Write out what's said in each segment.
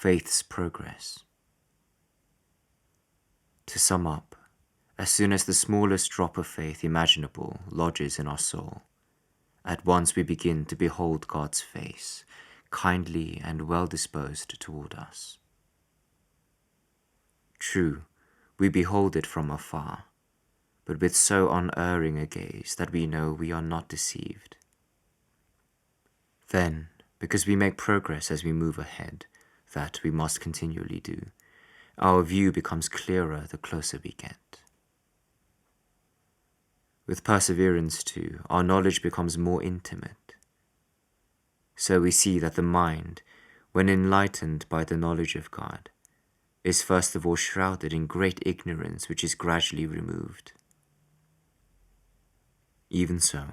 faith's progress. To sum up, as soon as the smallest drop of faith imaginable lodges in our soul, at once we begin to behold God's face, kindly and well disposed toward us. True, we behold it from afar, but with so unerring a gaze that we know we are not deceived. Then, because we make progress as we move ahead, that we must continually do, our view becomes clearer the closer we get. With perseverance too, our knowledge becomes more intimate. So we see that the mind, when enlightened by the knowledge of God, is first of all shrouded in great ignorance which is gradually removed. Even so,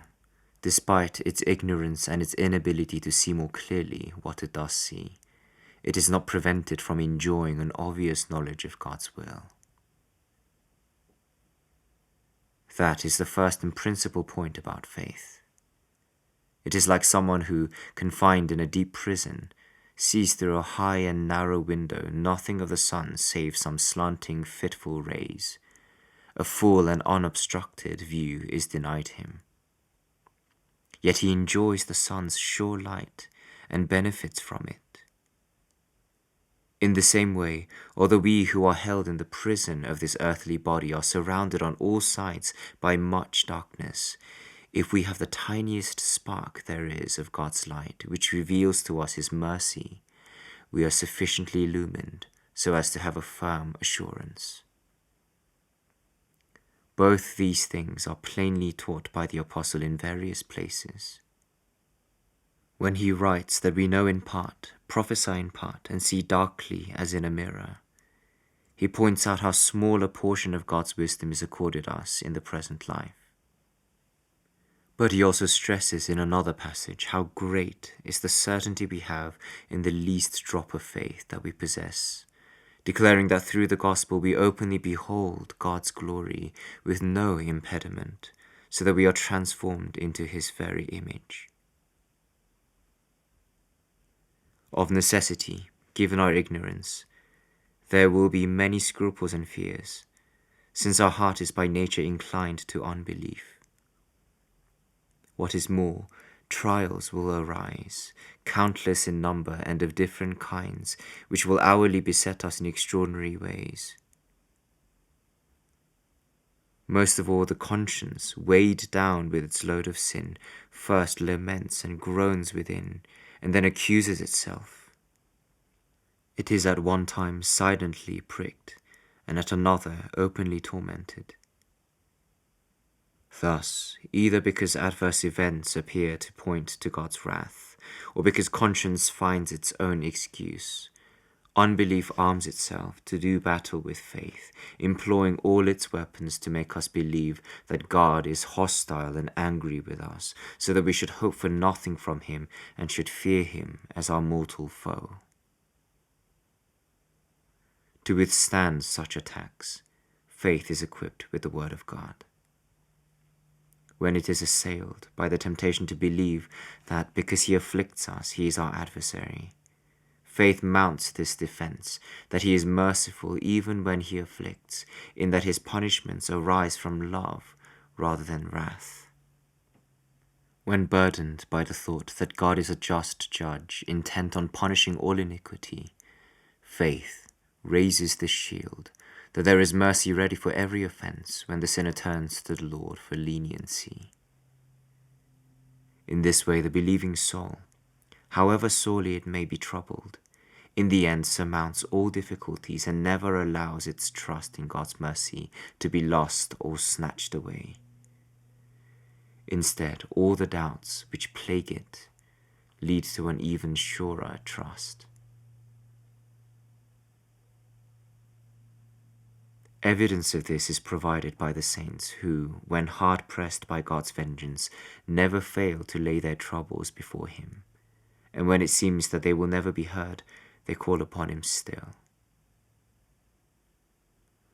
despite its ignorance and its inability to see more clearly what it does see, it is not prevented from enjoying an obvious knowledge of God's will. That is the first and principal point about faith. It is like someone who, confined in a deep prison, sees through a high and narrow window nothing of the sun save some slanting, fitful rays. A full and unobstructed view is denied him. Yet he enjoys the sun's sure light and benefits from it. In the same way, although we who are held in the prison of this earthly body are surrounded on all sides by much darkness, if we have the tiniest spark there is of God's light, which reveals to us His mercy, we are sufficiently illumined so as to have a firm assurance. Both these things are plainly taught by the Apostle in various places. When he writes that we know in part, prophesy in part, and see darkly as in a mirror, he points out how small a portion of God's wisdom is accorded us in the present life. But he also stresses in another passage how great is the certainty we have in the least drop of faith that we possess, declaring that through the gospel we openly behold God's glory with no impediment, so that we are transformed into His very image. Of necessity, given our ignorance, there will be many scruples and fears, since our heart is by nature inclined to unbelief. What is more, trials will arise, countless in number and of different kinds, which will hourly beset us in extraordinary ways. Most of all, the conscience, weighed down with its load of sin, first laments and groans within, and then accuses itself. It is at one time silently pricked, and at another openly tormented. Thus, either because adverse events appear to point to God's wrath, or because conscience finds its own excuse, unbelief arms itself to do battle with faith, employing all its weapons to make us believe that God is hostile and angry with us, so that we should hope for nothing from Him and should fear Him as our mortal foe. To withstand such attacks, faith is equipped with the Word of God. When it is assailed by the temptation to believe that because He afflicts us, He is our adversary, faith mounts this defense, that He is merciful even when He afflicts, in that His punishments arise from love rather than wrath. When burdened by the thought that God is a just judge, intent on punishing all iniquity, faith raises this shield, that there is mercy ready for every offense when the sinner turns to the Lord for leniency. In this way, the believing soul, however sorely it may be troubled, in the end surmounts all difficulties and never allows its trust in God's mercy to be lost or snatched away. Instead, all the doubts which plague it lead to an even surer trust. Evidence of this is provided by the saints who, when hard-pressed by God's vengeance, never fail to lay their troubles before Him, and when it seems that they will never be heard, they call upon Him still.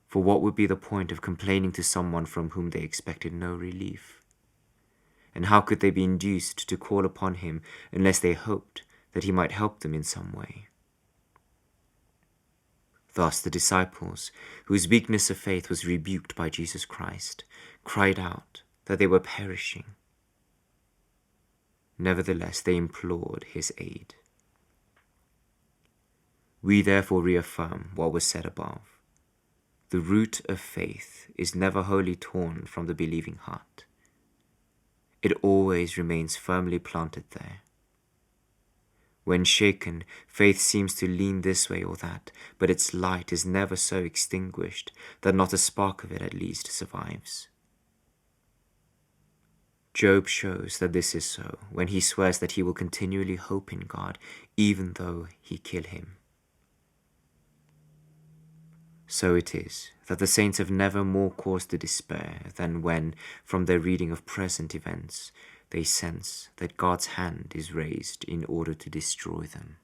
For what would be the point of complaining to someone from whom they expected no relief? And how could they be induced to call upon Him unless they hoped that He might help them in some way? Thus the disciples, whose weakness of faith was rebuked by Jesus Christ, cried out that they were perishing. Nevertheless, they implored his aid. We therefore reaffirm what was said above. The root of faith is never wholly torn from the believing heart. It always remains firmly planted there. When shaken, faith seems to lean this way or that, but its light is never so extinguished that not a spark of it at least survives. Job shows that this is so when he swears that he will continually hope in God, even though he kill him. So it is that the saints have never more cause to despair than when, from their reading of present events, they sense that God's hand is raised in order to destroy them.